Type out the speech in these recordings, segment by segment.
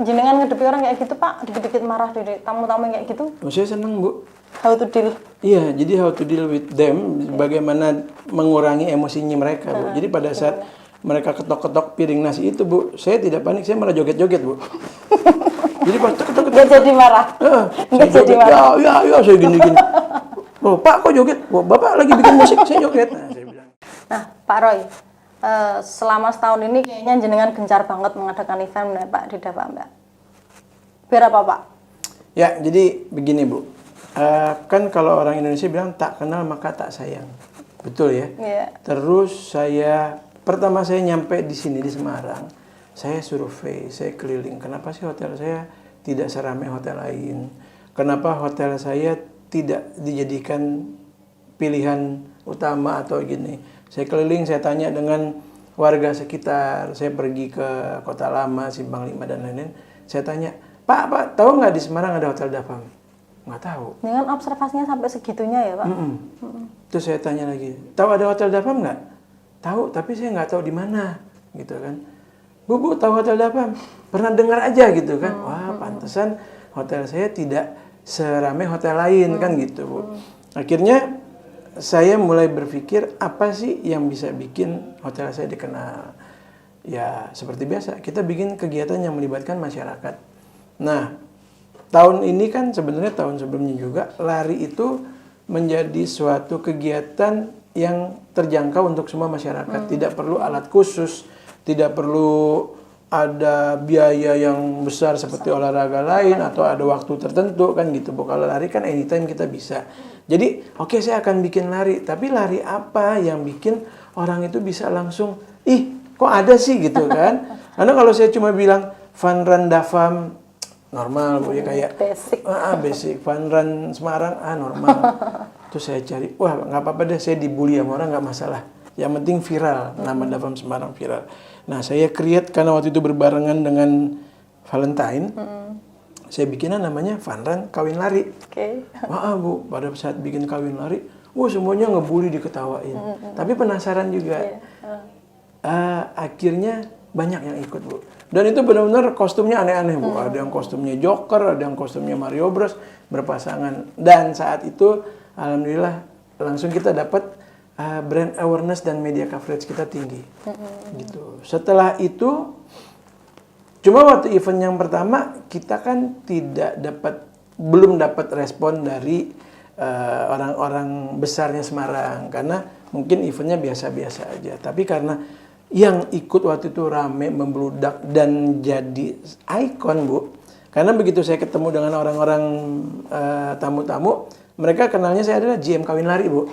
jenengan ngedepi orang kayak gitu Pak, dikit-dikit marah dari tamu-tamu yang kayak gitu? Oh, saya senang Bu. How to deal? Iya, jadi how to deal with them, bagaimana mengurangi emosinya mereka Bu. Jadi pada saat mereka ketok-ketok piring nasi itu Bu, saya tidak panik, saya malah joget-joget Bu. Jadi pas ketok-ketok, Nggak jadi marah? saya joget, ya, saya gini-gini. Loh, Pak kok joget? Wah, Bapak lagi bikin musik, saya joget. Nah, saya bilang. Nah, Pak Roy, selama setahun ini kayaknya jenengan gencar banget mengadakan event ya Pak di Dava Mbak. Biar apa Pak? Ya, jadi begini Bu. Kan kalau orang Indonesia bilang tak kenal maka tak sayang. Betul ya? Iya. Terus pertama saya nyampe di sini di Semarang, saya survei, saya keliling. Kenapa sih hotel saya tidak seramai hotel lain? Kenapa hotel saya tidak dijadikan pilihan utama atau gini? Saya keliling, saya tanya dengan warga sekitar. Saya pergi ke Kota Lama, Simpang 5 dan lain-lain. Saya tanya, Pak, tahu nggak di Semarang ada Hotel Davam? Nggak tahu. Dengan observasinya sampai segitunya ya Pak? Terus saya tanya lagi, tahu ada Hotel Davam nggak? Tahu, tapi saya nggak tahu di mana, gitu kan. Bu, tahu Hotel Davam? Pernah dengar aja gitu kan. Wah, pantesan hotel saya tidak seramai hotel lain kan gitu Bu. Akhirnya saya mulai berpikir apa sih yang bisa bikin hotel saya dikenal. Ya seperti biasa, kita bikin kegiatan yang melibatkan masyarakat. Nah, tahun ini kan sebenarnya tahun sebelumnya juga lari itu menjadi suatu kegiatan yang terjangkau untuk semua masyarakat. Tidak perlu alat khusus, tidak perlu ada biaya yang besar seperti olahraga lain atau ada waktu tertentu kan gitu. Kalau lari kan anytime kita bisa. Jadi oke, saya akan bikin lari, tapi lari apa yang bikin orang itu bisa langsung, kok ada sih gitu kan. Karena kalau saya cuma bilang fun run Davam, normal Bu ya, kayak basic fun run Semarang normal. Terus saya cari, wah nggak apa-apa deh, saya dibully sama orang nggak masalah. Yang penting viral, nama Davam Semarang viral. Nah saya create karena waktu itu berbarengan dengan Valentine. Saya bikinnya namanya Fun Run Kawin Lari. Wah Bu, pada saat bikin kawin lari, semuanya ngebully, diketawain. Tapi penasaran juga. Akhirnya banyak yang ikut Bu. Dan itu benar-benar kostumnya aneh-aneh Bu. Ada yang kostumnya Joker, ada yang kostumnya Mario Bros berpasangan. Dan saat itu alhamdulillah langsung kita dapat brand awareness dan media coverage kita tinggi. Gitu. Setelah itu cuma waktu event yang pertama kita kan belum dapat respon dari orang-orang besarnya Semarang karena mungkin eventnya biasa-biasa aja. Tapi karena yang ikut waktu itu rame, membludak dan jadi ikon Bu. Karena begitu saya ketemu dengan orang-orang tamu-tamu, mereka kenalnya saya adalah GM Kawin Lari Bu.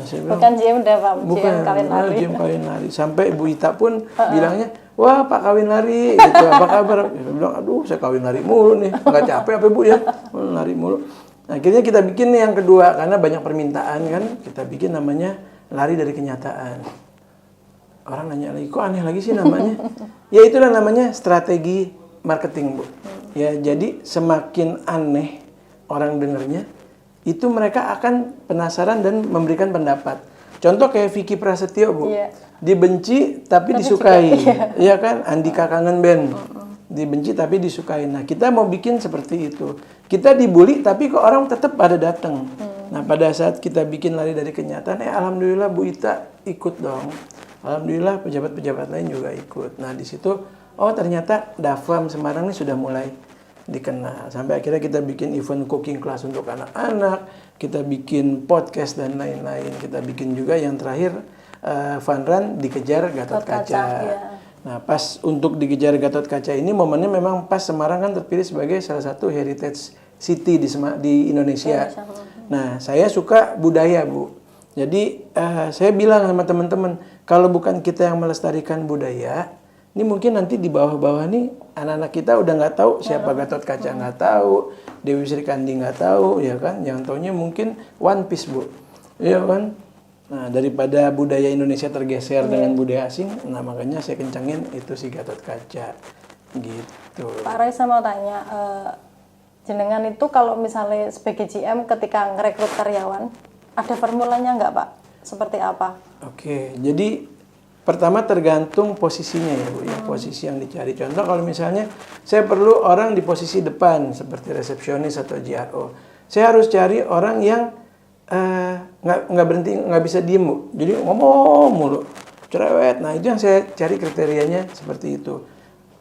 Saya bilang, bukan GM Davam, bukan, GM Kawin Lari. GM Kawin Lari. Sampai Bu Ita pun bilangnya, wah Pak Kawin Lari, gitu, apa kabar? Saya bilang, aduh saya kawin lari mulu nih, nggak capek apa Bu ya, lari mulu. Akhirnya kita bikin nih yang kedua, karena banyak permintaan kan, kita bikin namanya Lari dari Kenyataan. Orang nanya lagi, kok aneh lagi sih namanya? Ya itulah namanya strategi marketing Bu. Ya jadi semakin aneh orang dengernya, itu mereka akan penasaran dan memberikan pendapat. Contoh kayak Vicky Prasetyo Bu, dibenci tapi disukai, iya kan? Andika Kangen Band, dibenci tapi disukai. Nah kita mau bikin seperti itu. Kita dibully tapi kok orang tetap pada datang. Nah pada saat kita bikin Lari dari Kenyataan, alhamdulillah Bu Ita ikut dong. Alhamdulillah pejabat-pejabat lain juga ikut. Nah di situ, ternyata Davam Semarang ini sudah mulai dikenal. Sampai akhirnya kita bikin event cooking class untuk anak-anak, kita bikin podcast dan lain-lain. Kita bikin juga yang terakhir Fun Run Dikejar Gatot Kaca. Nah pas untuk Dikejar Gatot Kaca ini momennya memang pas Semarang kan terpilih sebagai salah satu heritage city di Indonesia. Nah saya suka budaya Bu. Jadi saya bilang sama teman-teman, kalau bukan kita yang melestarikan budaya, ini mungkin nanti di bawah-bawah nih anak-anak kita udah nggak tahu siapa Gatot Kaca, nggak tahu, Dewi Sri Kandi nggak tahu, ya kan? Yang taunya mungkin One Piece Bu, ya kan? Nah daripada budaya Indonesia tergeser dengan budaya asing, nah makanya saya kencangin itu si Gatot Kaca, gitu. Pak Roy saya mau tanya, jenengan itu kalau misalnya sebagai GM ketika ngerekrut karyawan, ada formulanya nggak Pak? Seperti apa? Oke, jadi Pertama tergantung posisinya ya Bu, ya posisi yang dicari. Contoh kalau misalnya saya perlu orang di posisi depan seperti resepsionis atau GRO, saya harus cari orang yang nggak berhenti, nggak bisa diem Bu. Jadi ngomong mulu, cerewet. Nah itu yang saya cari kriterianya seperti itu.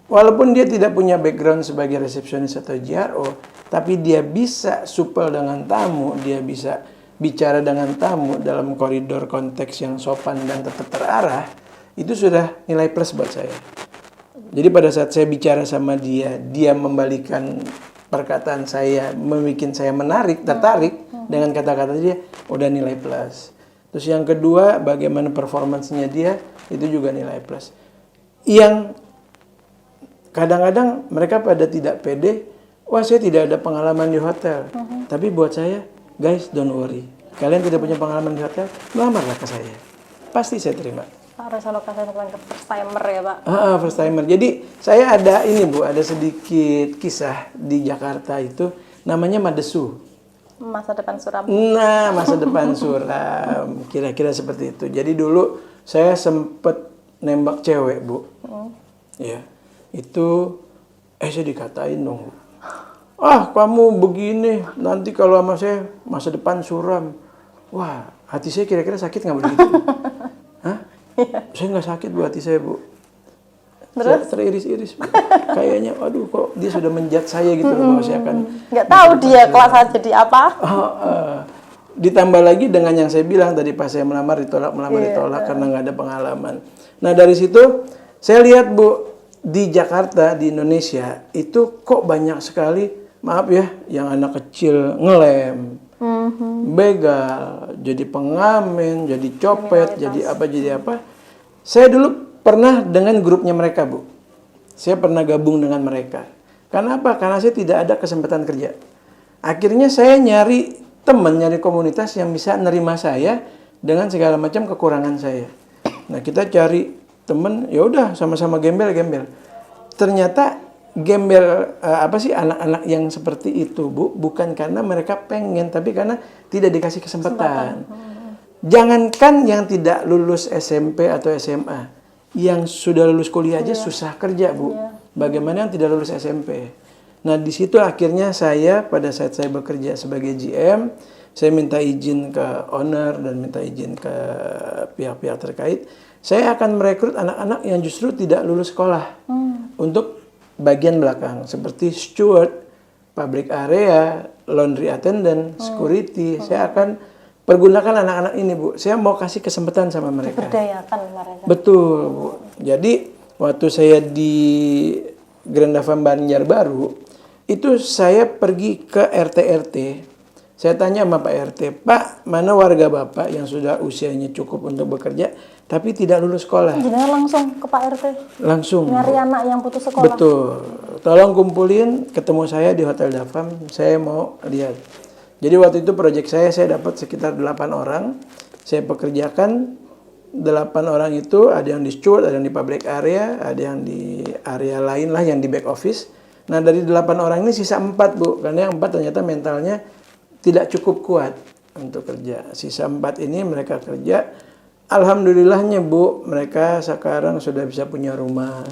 Walaupun dia tidak punya background sebagai resepsionis atau GRO, tapi dia bisa supel dengan tamu, dia bisa bicara dengan tamu dalam koridor konteks yang sopan dan tetap terarah, itu sudah nilai plus buat saya. Jadi pada saat saya bicara sama dia, dia membalikan perkataan saya, membuat saya menarik, tertarik dengan kata-kata dia, udah nilai plus. Terus yang kedua, bagaimana performancenya dia, itu juga nilai plus. Yang kadang-kadang mereka pada tidak pede, wah saya tidak ada pengalaman di hotel. Tapi buat saya, guys don't worry. Kalian tidak punya pengalaman di hotel, melamarlah ke saya. Pasti saya terima. Pak relokasi ke first timer ya Pak? First timer. Jadi saya ada ini Bu, ada sedikit kisah di Jakarta itu, namanya Madesu. Masa depan suram. Nah, masa depan suram. Kira-kira seperti itu. Jadi dulu saya sempet nembak cewek Bu. Ya. Itu saya dikatain dong. Ah, kamu begini, nanti kalau sama saya masa depan suram. Wah, hati saya kira-kira sakit nggak begitu? Hah? Saya nggak sakit Bu, hati saya Bu. Terus? Teriris-iris. Kayaknya, aduh kok dia sudah menjat saya gitu loh. Bahwa saya akan nggak tahu dia kelas saya jadi apa. Ditambah lagi dengan yang saya bilang tadi pas saya melamar ditolak karena nggak ada pengalaman. Nah dari situ saya lihat Bu, di Jakarta, di Indonesia itu kok banyak sekali, maaf ya, yang anak kecil ngelem, begal, jadi pengamen, jadi copet, jadi apa. Saya dulu pernah dengan grupnya mereka Bu. Saya pernah gabung dengan mereka. Karena apa? Karena saya tidak ada kesempatan kerja. Akhirnya saya nyari teman, nyari komunitas yang bisa nerima saya dengan segala macam kekurangan saya. Nah kita cari temen, ya udah sama-sama gembel. Ternyata gembel anak-anak yang seperti itu Bu, bukan karena mereka pengen, tapi karena tidak dikasih kesempatan. Jangankan yang tidak lulus SMP atau SMA, yang sudah lulus kuliah aja susah kerja Bu. Bagaimana yang tidak lulus SMP? Nah di situ akhirnya saya pada saat saya bekerja sebagai GM, saya minta izin ke owner dan minta izin ke pihak-pihak terkait. Saya akan merekrut anak-anak yang justru tidak lulus sekolah untuk bagian belakang seperti steward, public area, laundry attendant, security. Saya akan pergunakan anak-anak ini Bu. Saya mau kasih kesempatan sama mereka. Berdayakan mereka. Betul Bu. Jadi waktu saya di Grand Davam Banjarbaru itu saya pergi ke RT. Saya tanya sama Pak RT, Pak, mana warga Bapak yang sudah usianya cukup untuk bekerja, tapi tidak lulus sekolah? Jenengan langsung ke Pak RT? Langsung. Nyari anak yang putus sekolah? Betul. Tolong kumpulin, ketemu saya di Hotel Davam, saya mau lihat. Jadi waktu itu proyek saya dapat sekitar 8 orang. Saya pekerjakan 8 orang itu, ada yang di steward, ada yang di public area, ada yang di area lain lah, yang di back office. Nah dari 8 orang ini sisa 4 Bu, karena yang 4 ternyata mentalnya tidak cukup kuat untuk kerja. Sisa 4 ini mereka kerja. Alhamdulillahnya Bu, mereka sekarang sudah bisa punya rumah,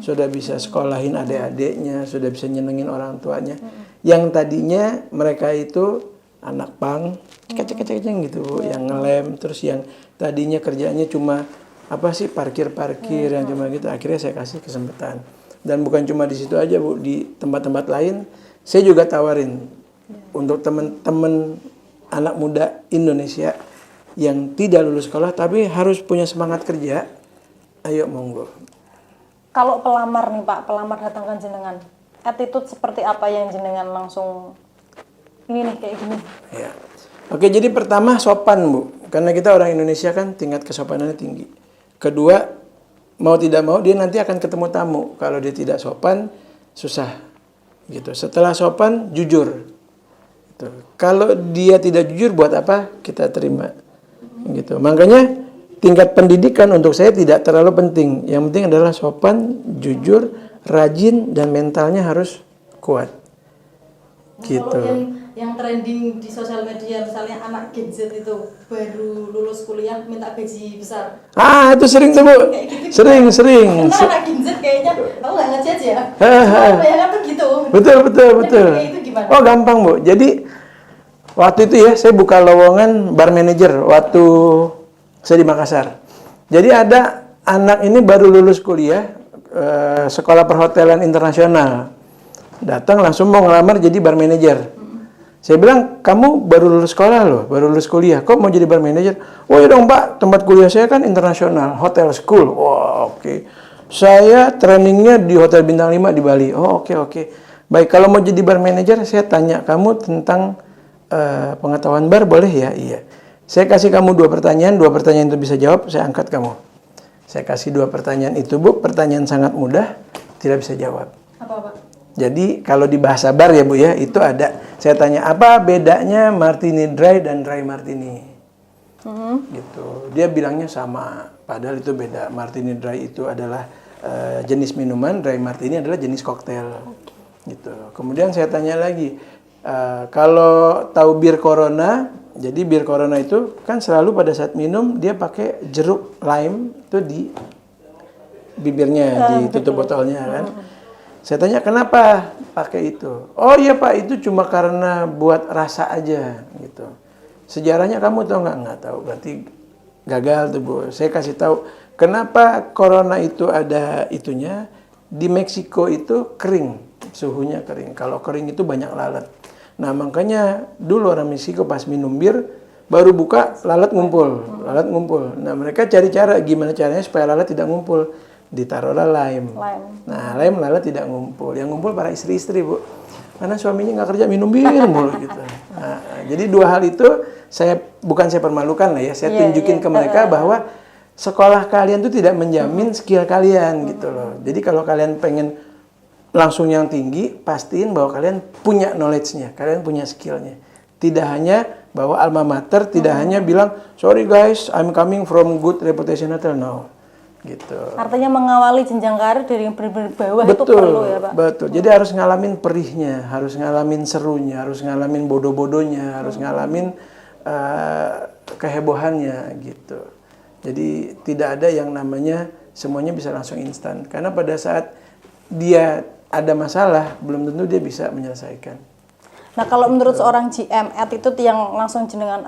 sudah bisa sekolahin adik-adiknya, sudah bisa nyenengin orang tuanya. Yang tadinya mereka itu anak pang, cek-cek gitu Bu, yang ngelem, terus yang tadinya kerjanya cuma parkir-parkir yang cuma gitu. Akhirnya saya kasih kesempatan. Dan bukan cuma di situ aja Bu, di tempat-tempat lain saya juga tawarin untuk teman-teman anak muda Indonesia yang tidak lulus sekolah tapi harus punya semangat kerja, ayo monggo. Kalau pelamar nih Pak, pelamar datangkan jenengan, attitude seperti apa yang jenengan langsung ini nih kayak gini? Ya. Oke, jadi pertama sopan Bu, karena kita orang Indonesia kan tingkat kesopanannya tinggi. Kedua, mau tidak mau dia nanti akan ketemu tamu. Kalau dia tidak sopan, susah. Gitu. Setelah sopan, jujur. Gitu. Kalau dia tidak jujur, buat apa kita terima? Gitu. Makanya tingkat pendidikan untuk saya tidak terlalu penting. Yang penting adalah sopan, jujur, rajin, dan mentalnya harus kuat. Gitu. Kalau yang yang trending di sosial media, misalnya anak Gen Z itu baru lulus kuliah minta gaji besar. Ah, itu sering tuh, Bu. Kayak gitu. Sering. Karena anak Gen Z kayaknya, aku nggak ngejudge ya. Cuma bayangan tuh gitu. Betul. Kayak itu gimana? Oh, gampang, Bu. Jadi waktu itu ya saya buka lowongan bar manager waktu saya di Makassar. Jadi ada anak ini baru lulus kuliah sekolah perhotelan internasional. Datang langsung mau ngelamar jadi bar manager. Saya bilang, kamu baru lulus sekolah loh, baru lulus kuliah. Kok mau jadi bar manager? Oh ya dong Pak, tempat kuliah saya kan internasional, hotel school. Wah, oke. Saya trainingnya di Hotel Bintang 5 di Bali. Oh, oke. Baik, kalau mau jadi bar manager, saya tanya kamu tentang pengetahuan bar, boleh ya? Iya. Saya kasih kamu 2 pertanyaan itu bisa jawab, saya angkat kamu. Saya kasih 2 pertanyaan itu, Bu. Pertanyaan sangat mudah, tidak bisa jawab. Apa? Jadi kalau di bahasa bar ya Bu ya, itu ada. Saya tanya, apa bedanya martini dry dan dry martini? Gitu. Dia bilangnya sama, padahal itu beda. Martini dry itu adalah jenis minuman, dry martini adalah jenis koktail. Gitu. Kemudian saya tanya lagi, kalau tahu bir Corona, jadi bir Corona itu kan selalu pada saat minum dia pakai jeruk lime itu di bibirnya, ditutup botolnya kan. Saya tanya, kenapa pakai itu? Oh iya Pak, itu cuma karena buat rasa aja gitu. Sejarahnya kamu tahu nggak? Nggak tahu, berarti gagal tuh Bu. Saya kasih tahu, kenapa Corona itu ada itunya. Di Meksiko itu kering, suhunya kering. Kalau kering itu banyak lalat. Nah makanya dulu orang Meksiko pas minum bir, baru buka lalat ngumpul. Nah mereka cari cara, gimana caranya supaya lalat tidak ngumpul. Ditaruhlah lime. Nah, lime lalat tidak ngumpul. Yang ngumpul para istri-istri, Bu. Karena suaminya nggak kerja, minum bir mulu gitu. Nah, jadi 2 hal itu bukan saya permalukan lah ya. Saya tunjukin ke mereka bahwa sekolah kalian itu tidak menjamin skill kalian gitu loh. Jadi kalau kalian pengen langsung yang tinggi, pastiin bahwa kalian punya knowledge-nya, kalian punya skill-nya. Tidak hanya bahwa alma mater, tidak hanya bilang, sorry guys, I'm coming from good reputation hotel. No. Gitu. Artinya mengawali jenjang karir dari yang benar-benar bawah itu perlu ya Pak? Betul, jadi harus ngalamin perihnya, harus ngalamin serunya, harus ngalamin bodoh-bodohnya, harus ngalamin kehebohannya gitu. Jadi tidak ada yang namanya semuanya bisa langsung instan. Karena pada saat dia ada masalah, belum tentu dia bisa menyelesaikan. Nah kalau menurut seorang GM attitude yang langsung jenengan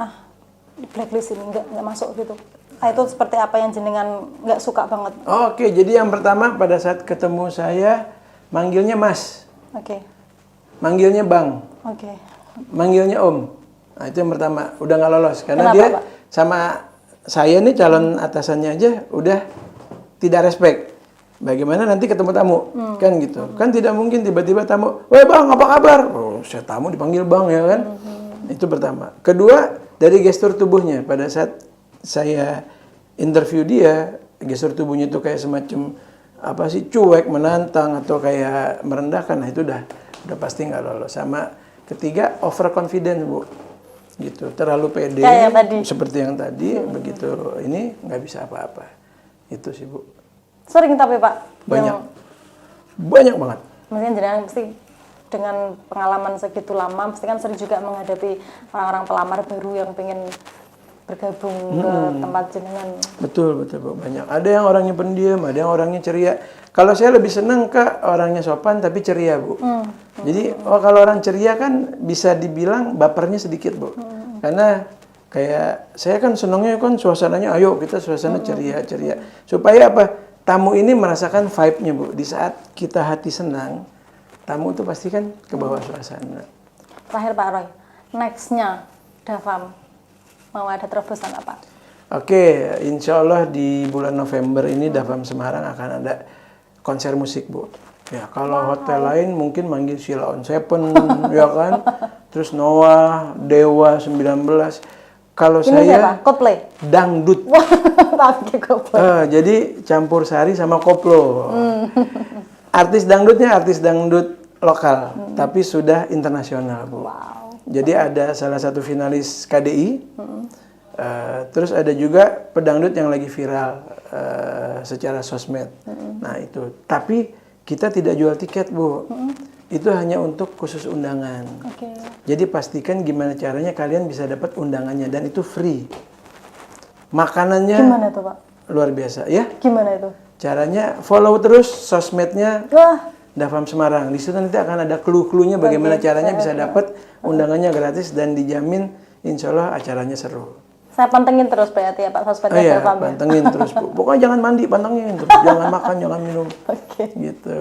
blacklist ini nggak masuk gitu. Itu seperti apa yang jenengan nggak suka banget? Oke, jadi yang pertama pada saat ketemu saya manggilnya Mas. Oke. Manggilnya Bang. Oke. Manggilnya Om. Nah itu yang pertama, udah nggak lolos karena Kenapa, dia Pak? sama saya nih calon atasannya aja udah tidak respect. Bagaimana nanti ketemu tamu, kan gitu. Kan tidak mungkin tiba-tiba tamu, "Woi Bang, apa kabar?" Oh, saya tamu dipanggil Bang ya kan. Itu pertama. Kedua, dari gestur tubuhnya pada saat saya interview dia, gestur tubuhnya itu kayak semacam apa sih, cuek, menantang atau kayak merendahkan. Nah itu udah pasti nggak lolos. Sama ketiga, overconfident Bu, gitu, terlalu pede seperti yang tadi. Begitu ini nggak bisa apa-apa. Itu sih Bu. Sering tapi Pak? Banyak banget. Mungkin jenengan pasti dengan pengalaman segitu lama, pasti kan sering juga menghadapi orang-orang pelamar baru yang pengen bergabung ke tempat jenengan. Betul Bu, banyak. Ada yang orangnya pendiam, ada yang orangnya ceria. Kalau saya lebih senang ke orangnya sopan tapi ceria Bu. Jadi kalau orang ceria kan bisa dibilang bapernya sedikit Bu. Karena kayak saya kan senangnya kan suasananya, ayo kita suasana ceria. Supaya apa? Tamu ini merasakan vibe-nya Bu. Di saat kita hati senang, tamu itu pasti kan ke bawah suasana. Terakhir Pak Roy, next-nya Davam mau ada terobosan apa? Oke, insya Allah di bulan November ini Davam Semarang akan ada konser musik Bu. Ya kalau hotel lain mungkin manggil Sheila on Seven, ya kan. Terus Noah, Dewa 19. Kalau ini saya siapa? Coldplay? Dangdut. Jadi campur sari sama koplo. Artis dangdutnya artis dangdut lokal, tapi sudah internasional Bu. Wow. Jadi ada salah satu finalis KDI, terus ada juga pedangdut yang lagi viral secara sosmed. Nah itu, tapi kita tidak jual tiket Bu. itu hanya untuk khusus undangan. Oke. Jadi pastikan gimana caranya kalian bisa dapat undangannya dan itu free. Makanannya Gimana tuh Pak? luar biasa ya. Gimana itu? Caranya follow terus sosmednya Wah, Dafam Semarang. Di situ nanti akan ada clue-cluenya bagaimana caranya bisa dapat undangannya gratis dan dijamin insya Allah acaranya seru. saya pantengin terus berarti ya Pak Oh sosmednya iya, Dafam ya? pantengin terus Bu. Pokoknya jangan mandi, pantengin terus. Jangan makan, jangan minum. Oke. Gitu.